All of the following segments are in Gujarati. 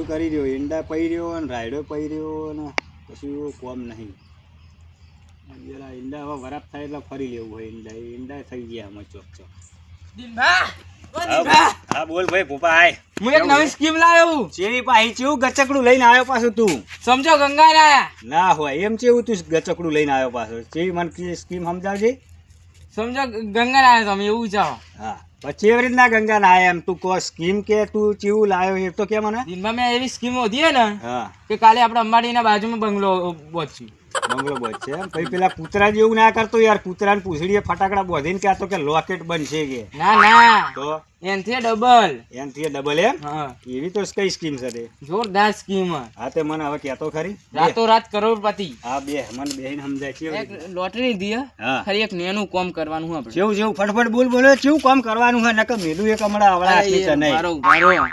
કરી રહ્યો, ઈંડા પઈ રહ્યો અને રાયડો પઈ રહ્યો ને પછી એવું કોમ નહીં. પેલા ઈંડા હવે વરાપ થાય એટલે ફરી લેવું હોય. ઈંડા થઈ ગયા અમે ચોક. હા બોલ ભાઈ ભૂપા આય. હું એક નવી સ્કીમ લાવ્યો. ચેવી પાહી ચેવું ગચકડું લઈને આવ્યો પાછો તું? સમજો ગંગા આયા ના હોય એમ ચેવું તું ગચકડું લઈને આવ્યો પાછો? ચેવી મને સ્કીમ સમજાવજે. સમજો ગંગા આયા તમે એવું ચાહો. હા પછી એવી રીતના ગંગા ના આયા એમ તું કહો સ્કીમ કે તું ચેવું લાવ્યો એ તો કે મને. દિનમાં મેં એવી સ્કીમ હતી ને હા કે કાલે આપણે અંબાડીના બાજુમાં બંગલો પહોંચ્યું. બંગલો બચ છે એમ. પછી પેલા કૂતરા જેવું ના કરતો યાર. કૂતરાને પૂછડીએ ફટાકડા બોધીને કહેતો કે લોકેટ બનશે કે. ના તો એનથી ડબલ. એનથી ડબલ એમ. હા એવી તો કઈ સ્કીમ છે તે? જોરદાર સ્કીમ. હા તે મને હવે કહેતો ખરી. રાતો રાત કરોડપતિ. હા બે મને બેહીને સમજાય છે. એક લોટરી દી હા ખરી એક નેનું કામ કરવાનું આપણે. જેવું ફટફટ બોલો કેવું કામ કરવાનું છે નકર મેલું એક હમણાં આવડા આટલી છે નહીં.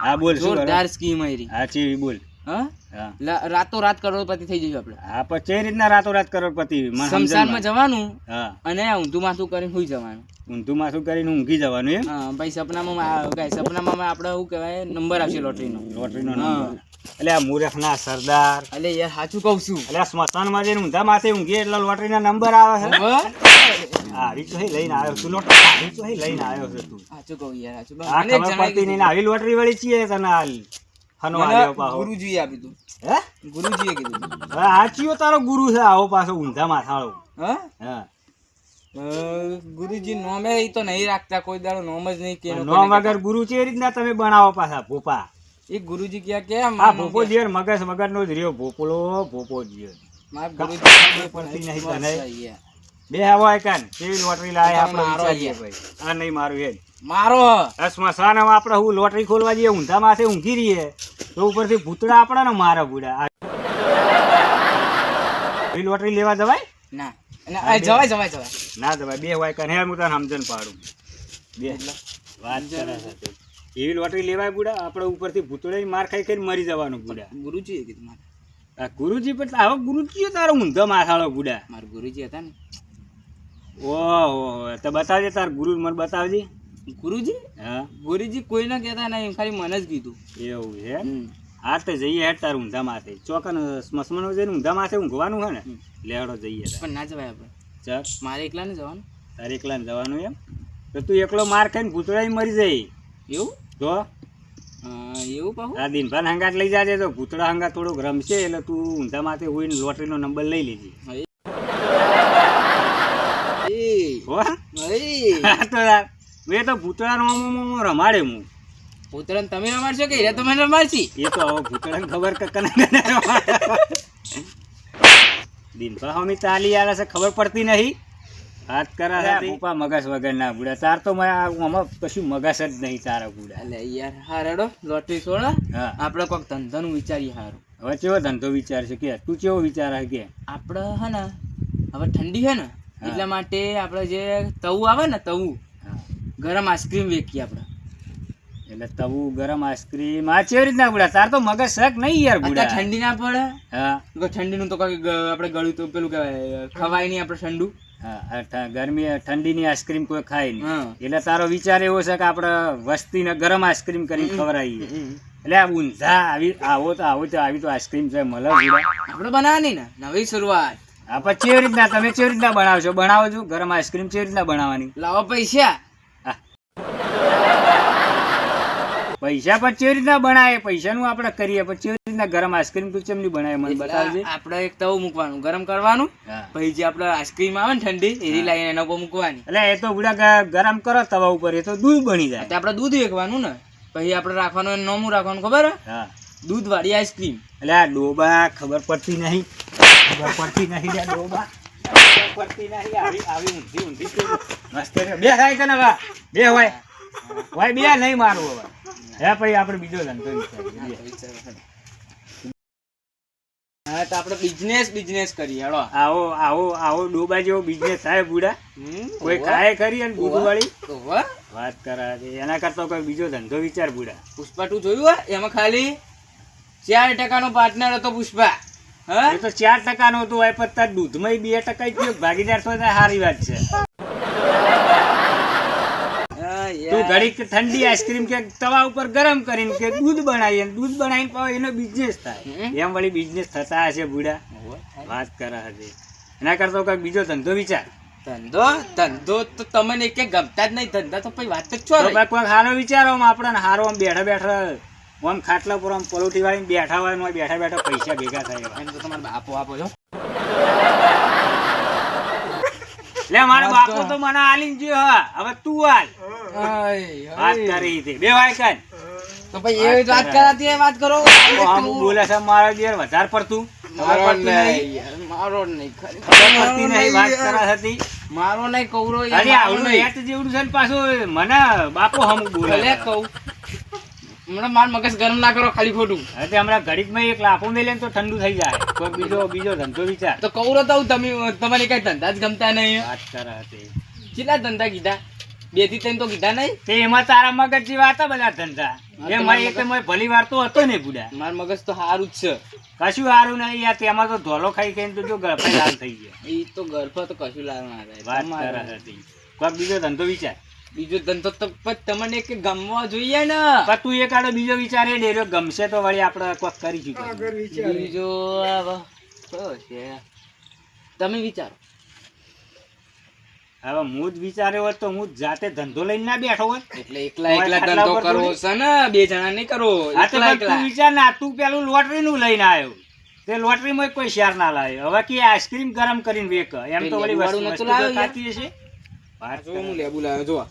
હા બોલ શું જોરદાર સ્કીમ આયરી. હા ચેવી બોલ. હા હા રાતો રાત કરોડપતિ થઈ જઈએ આપણે. હા પણ કઈ રીતના રાતોરાત કરોડપતિ? મને શમશાનમાં જવાનું હા અને ઊંધું માથું કરીને સુઈ જવાનું. ઊંધું માથું કરીને ઊંઘી જવાનું એમ. હા પછી સપનામાં આપણે શું કહેવાય નંબર આવશે લોટરીનો. લોટરીનો નંબર. એટલે આ મૂર્ખના સરદાર. એટલે યાર સાચું કહું છું. એટલે આ સ્મશાનમાં જઈને ઊંધા માથે ઊંઘીએ એટલે લોટરીના નંબર આવે છે. આવી તો લઈને આવ્યો તું લોટરી. આવી તો લઈને આવ્યો છે તું. સાચું કહું યાર સાચું કહું. આ ખબર પડતી નહીં ને આવી લોટરી વળી છીએ તને હાલ હનો આવ્યો પાછો. ગુરુજીએ આપી દીધું. હે ગુરુજીએ કીધું. હવે આચીયો તારો ગુરુ છે આવો પાછો ઊંધા માથાળો. હા હા ગુરુજી નોમે ઈ તો નહીં રાખતા કોઈ દાડો નોમ જ નહીં કે નોમ વગર ગુરુ છે એ રીતના તમે બનાવો પાછા ભોપા. એ ગુરુજી ક્યાં કે આ ભોપો જીવન મગજ વગરનો જ રહ્યો ભોપો જીવન. માર ગુરુજી પડતી નહીં તને. બે આવો આઈકન કેવી લોટરી લાય આપણે વિચારીએ ભાઈ. આ નહીં મારું એ મારો સ્મશાનમાં આપણે હું લોટરી ખોલવા જઈએ ઊંધા માથે ઊંઘી રહીએ તો ઉપરથી ભૂતડા આપણા ને મારા બુડા. લોટરી લેવા જવાય ના જવાય ના જવાય. બે હોય કને હું તને સમજણ પાડું. બે વાત કરે છે એવી લોટરી લેવાય બુડા? આપણે ઉપરથી ભૂતળે માર ખાઈ મરી જવાનું બુડા. ગુરુજીએ કીધું મારે. આ ગુરુજી પણ હવે ગુરુજી તારો ઊંધો માથાળો બુડા. મારા ગુરુજી હતા ને. ઓહો તો બતાવજે તાર ગુરુ મને બતાવજે. ગુરુજી? હા ગુરુજી કોઈને કહેતા નહીં ખાલી મને જ કીધું. એવું છે. હા તો જઈએ હેડ તાર ઊંધા માથે ચોકન સ્મશાનમાં જઈને ઊંધા માથે ઊંઘવાનું છે ને. લેવડો જઈએ પણ ના જવાય આપણે. ચાલ મારે એકલા ને જવાનું. તારે એકલા ને જવાનું એમ? તો તું એકલો માર ખાઈને ભૂતળા મરી જાય. એવું તો એવું કહું આ દિનભાન હંગાત લઈ જાજે તો ભૂતળા હંગાત થોડુંક રમશે એટલે તું ઊંધા માથે હોઈને લોટરીનો નંબર લઈ લેજે. એ તો ભૂતળાનો રમાડે હું. ભૂતળાને તમે રમાડશો કે તમે રમાડશી? એ તો હવે ભૂતળાને ખબર કે દિનભા હમી ચાલી આવે છે ખબર પડતી નહીં. હાથ કરા પપ્પા મગજ વગર ના બુડા. તાર તો આમાં કશું મગજ જ નહીં તારા બુડા. એટલે યાર હા રેડો લોટરી છોડો. હા આપણે કોઈક ધંધાનું વિચારીએ સારું. હવે કેવો ધંધો વિચારશે કે તું કેવો વિચાર કે? આપણે હે ને હવે ઠંડી છે ને એટલા માટે આપણે જે તવું આવે ને તવું ગરમ આઈસ્ક્રીમ વેચીએ આપણે. એટલે તવું ગરમ આઈસ્ક્રીમ આ કેવી રીતના બુડા? તાર તો મગજ શક નહીં યાર બુડા. ઠંડી ના પડે. હા ઠંડીનું તો કઈ આપણે ગળ્યું તો પેલું કહેવાય ખવાય નહીં આપણે ઠંડુ. હા ગરમી ઠંડીની આઈસ્ક્રીમ કોઈ ખાય નહીં. એટલે તારો વિચાર એવો છે કે આપણે વસ્તીને ગરમ આઈસ્ક્રીમ કરીને ખવડાવીએ. એટલે આ ઊંધા આવો તો આવી તો આઈસ્ક્રીમ છે મળે આપણે બનાવવાની ને નવી શરૂઆત. હા પણ કેવી રીતના તમે કેવી રીતના બનાવશો? બનાવો છો ગરમ આઈસ્ક્રીમ કેવી રીતના બનાવવાની? લાવો પૈસા. પૈસા પણ કેવી રીતના બનાવે? પૈસાનું આપણે કરીએ પણ કેવી રીતના ગરમ આઈસ્ક્રીમ તું કેમની બનાવે મને બતાવજે. આપણે એક તવું મૂકવાનું ગરમ કરવાનું પછી જે આપણે આઈસ્ક્રીમ આવે ને ઠંડી એરી લાવીને એના ઉપર મૂકવાની. એટલે એ તો બુડા ગરમ કરો તવા ઉપર એ તો દૂધ બની જાય. આપણે દૂધ વેકવાનું ને પછી આપણે રાખવાનું નોમું રાખવાનું ખબર હે? હા દૂધ વાળી આઈસ્ક્રીમ. એટલે આ ડોબા ખબર પડતી નહીં ડોબા પડતી નહીં. આવી ઊંધી મસ્ત બે થાય કે ને બે હોય બે નહીં મારું હવે. હે પછી આપણે બીજો ધંધો હા તો આપણે બિઝનેસ કરીએ. હેડો આવો ડોબા જેવો બિઝનેસ થાય બુડા. કોઈ ખાય ખરી અને દૂધ વાળી વાત કરા એના કરતા કોઈ બીજો ધંધો વિચાર બુડા. પુષ્પા 2 જોયું હોય એમાં ખાલી 4% નો પાર્ટનર હતો પુષ્પા. હા એ તો 4% નો હતું હોય પણ તાર દૂધમાં 2% જ ભાગીદાર તો સારી વાત છે. તું ઘડીક ઠંડી આઈસ્ક્રીમ કે તવા ઉપર ગરમ કરીને કે દૂધ બનાવીએ દૂધ બનાવીને પાવ એનો બિઝનેસ થાય એમ વળી બિઝનેસ થતા હશે બુડા વાત કરે હશે એના કરતો કઈક બીજો ધંધો વિચાર ધંધો તો તમને એક ગમતા જ નહીં ધંધા તો પછી વાત જ છો તો ભાઈ કોઈ હારો વિચારો આમ આપણને હારો આમ બેઠા બેઠા આમ ખાટલા પર આમ પલોઠી વાળીને બેઠા હોય ને બેઠા બેઠા પૈસા ભેગા થાય એવા. એમ તો તમારે આપો છો લે મારા બાપુ તો મને આલીને ગયો હવે તું હાલ વાત કરી હતી બે વાય કાન તો ભાઈ એવી વાત કરાતી એ વાત કરો આમ બોલે છે મારા દેર વધારે પડતું મારો નહીં મારો નહીં ખરી ખબર પડતી નહીં વાત કરા હતી મારો નહીં કૌરો અરે આવડું હેત જેવડું છે ને પાછું મને બાપુ હમું બોલે ભલે કહું હમણાં માર મગજ ગરમ ના કરો ખાલી ખોટું હવે હમણાં ઘડીકમાં એક લાફો મેલે ને તો ઠંડુ થઈ જાય કોઈ બીજો ધંધો વિચાર તો કૌરો તો તમે તમારે કઈ ધંધા જ ગમતા નહીં વાત કરે હતી કેટલા ધંધા કીધા 2 થી 3 તો કીધા નહીં તે એમાં તારા મગજ જેવા હતા બધા ધંધા એ મારી એક ભલી વાર તો હતો ને બુડા માર મગજ તો સારું જ છે કશું સારું નહીં યાર તેમાં તો ધોલો ખાઈ ખાઈને તો જો ગળફાઈ લાલ થઈ ગયા એ તો ગર્ભ તો કશું લાવ ના વાત થાય કરે હતી કોઈ બીજો ધંધો વિચાર બીજો ધંધો તો પણ તમને એક ગમવા જોઈએ ને પણ તું એક આડો બીજો વિચાર એ ડેરો ગમશે તો વળી આપણે કોક કરીશું બીજો કયો છે તમે વિચારો હવે હું જ વિચાર્યો હોત તો હું જાતે ધંધો લઈને ના બેઠો હોત એટલે એકલા ધંધો કરવો છે ને 2 જણા નહીં કરવો આ તો તું વિચાર ના તું પેલું લોટરી નું લઈને આવ્યો તે લોટરી માં કોઈ શેર ના લાવ્યો હવે કે આઈસ્ક્રીમ ગરમ કરીને વેક એમ તો વળી વસ્તુ ખાતી હશે વાત હું લેબુ લાવ્યો જો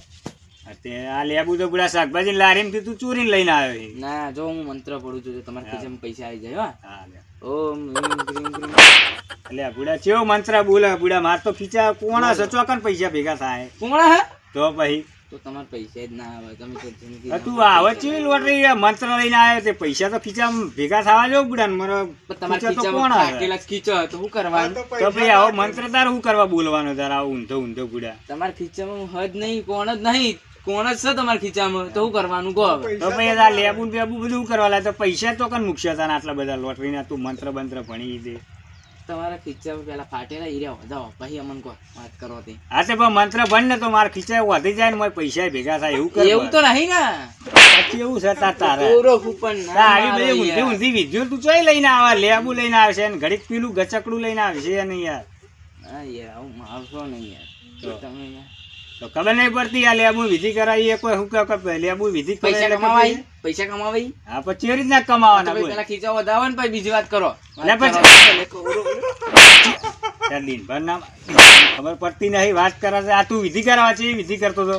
તે આ લેબુ તો બુડા શાકભાજી લારીમાંથી તું ચોરીને લઈને આવ્યો છે ના જો હું મંત્ર પડું છું તમારા ખિસ્સામાં પૈસા આવી જાય હા લે ઓમ હ્રીમ ક્રીમ ક્રીમ એટલે બુડા ચેવો મંત્ર બોલે બુડા માર તો ખીચા કોણા સચવાકન પૈસા ભેગા થાય કોણા હે તો પછી તો તમારે પૈસા જ ના આવે તમે તો જિંદગી તું આવે ચેવી લોટરી મંત્ર લઈને આવ્યો તે પૈસા તો ખીચા ભેગા થવા જો બુડા ને મારો તમારા ખીચા તો ખિસ્સામાં કોણ આવે થાકેલા જ ખીચો તો શું કરવાનું તો પછી આવો મંત્ર તાર શું કરવા બોલવાનો તાર આવો ઊંધો બુડા તમારા ખીચામાં હદ નહીં કોણ જ નહીં કોણ જ છે તમારા ખીચામાં તો શું કરવાનું કહો હવે તો પછી આ લેબુ ને બેબુ બધું કરવા લાગે તો પૈસા તો કન મૂકશે તાર આટલા બધા લોટરીના તું મંત્ર બંત્ર ભણી દે તમારા ખીચામાં પેલા ફાટેલા હીરા વધાવો પછી અમને કહો વાત કરો તે હા તે પણ મંત્ર ભણ ને તો મારા ખીચા વધી જાય ને મારા પૈસા ભેગા થાય એવું કર એવું તો નહીં ને પછી એવું છે તારે કોરો કૂપન ના આવી મારો બધી ઊંધી યાર. ઊંધી વિધ્યો તું ચોય લઈને આવે લેબુ લઈને આવે છે ને ઘડીક પેલું ગચકડું લઈને આવે છે ને યાર હા યાર આવું મારશો નહીં યાર તો. તમે યાર તો ખબર નહીં પડતી આ લેબુ વિધિ કરાવી કોઈ શું કે લેબુ વિધિ કરે પૈસા એટલે કમાવાય પછી- પૈસા કમાવાય હા પછી કેવી રીતના કમાવાના તમે બોલ પેલા ખીચા વધાવો ને પછી બીજી વાત કરો લે વાત પછી- કરો. એટલે કોરો. ચાલ દિનભર ના ખબર પડતી નહીં વાત કરે છે આ તું વિધિ કરાવવા છે એ વિધિ કરતો તો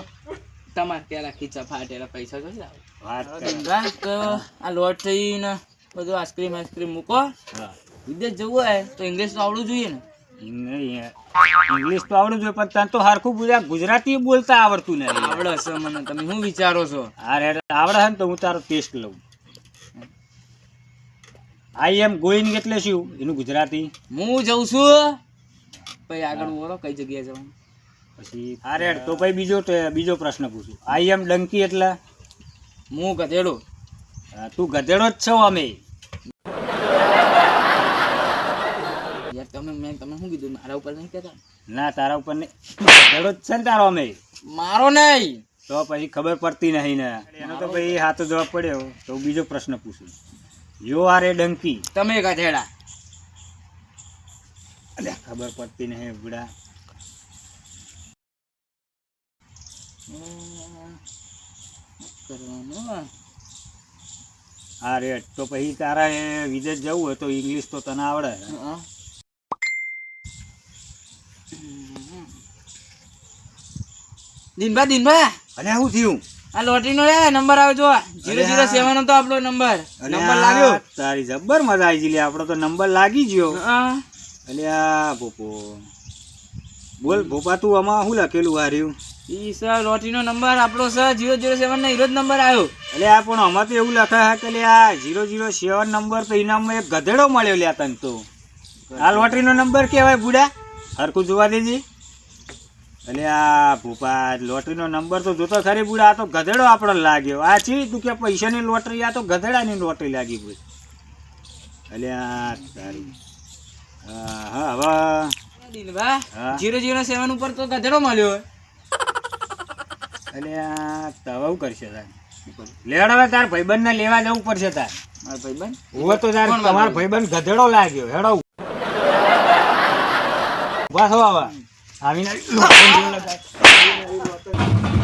તમારે પેલા ખીચા ફાટેલા પૈસા જોઈ લાવો વાત કરે. તો આ લોટરી ને બધું આઈસ્ક્રીમ મૂકો હા વિદેશ જવું હોય તો ઇંગ્લિશ તો આવડવું જોઈએ ને નહીં ઇંગ્લિશ તો આવડું જોઈએ પણ તને તો હરખું ગુજરાતી બોલતા આવડતું નહીં આવડે છે મને તમે શું વિચારો છો અરે આવડે છે ને તો હું તારો ટેસ્ટ લઉં આઈ એમ ગોઈંગ એટલે શું એનું ગુજરાતી હું જઉં છું પછી આગળ બોલો કઈ જગ્યાએ જવાનું પછી અરે તો પછી બીજો પ્રશ્ન પૂછું આઈ એમ ડંકી એટલે હું ગધેડો હા, તું ગધેડો જ છો અમે યાર તમે શું કીધું મારા ઉપર નહીં કહેતા ના તારા ઉપર નહીં તું ગધેડો જ છે ને તારો અમે મારો નહીં તો પછી ખબર પડતી નહીં ને એનો તો ભાઈ હાથો જવાબ પડ્યો તો બીજો પ્રશ્ન પૂછું યુ આર એ ડંકી તમે ગધેડા અલ્યા ખબર પડતી નહીં બુડા કરવાનું હા રેટ તો પછી તારા એ વિદેશ જવું હોય તો ઇંગ્લિશ તો તને આવડે હા. દિનભા અને શું થયું આ લોટરી નો નંબર આવ્યો જો 007 હતો આપણો નંબર નંબર લાગ્યો તારી જબ્બર મજા આવી ગઈ આપડે તો નંબર લાગી ગયો હા અલ્યા ભોપો બોલ ભોપા તું આમાં શું લખેલું આ રહ્યું ઈ સર લોટરી નો નંબર આપણો સર 007 નો હીરો જ નંબર આવ્યો એટલે આ પણ આમાં તો એવું લખે છે કે લે આ 007 નંબર તો ઇનામમાં એક ગધેડો મળ્યો લ્યા તને તો આ લોટરીનો નંબર કહેવાય બુડા હરખું જોવા દેજે એટલે આ ભૂપા લોટરીનો નંબર તો જોતો ખરી બુડા આ તો ગધેડો આપણને લાગ્યો આ છે તું કે પૈસાની લોટરી આ તો ગધેડાની લોટરી લાગી ભાઈ એટલે આ તારી હા હવે દિનભા હા. 007 ઉપર તો ગધેડો મળ્યો એટલે આ તવાવું કરશે તાર લેડ હવે તાર ભાઈબંધ ને લેવા જવું પડશે તાર મારા ભાઈબંધ ઉભો તો તાર કોણ તમારો મારો ભાઈબંધ ગધેડો લાગ્યો હેડો ઉભા થો આવા આવીને લોટન જેવું લગાય.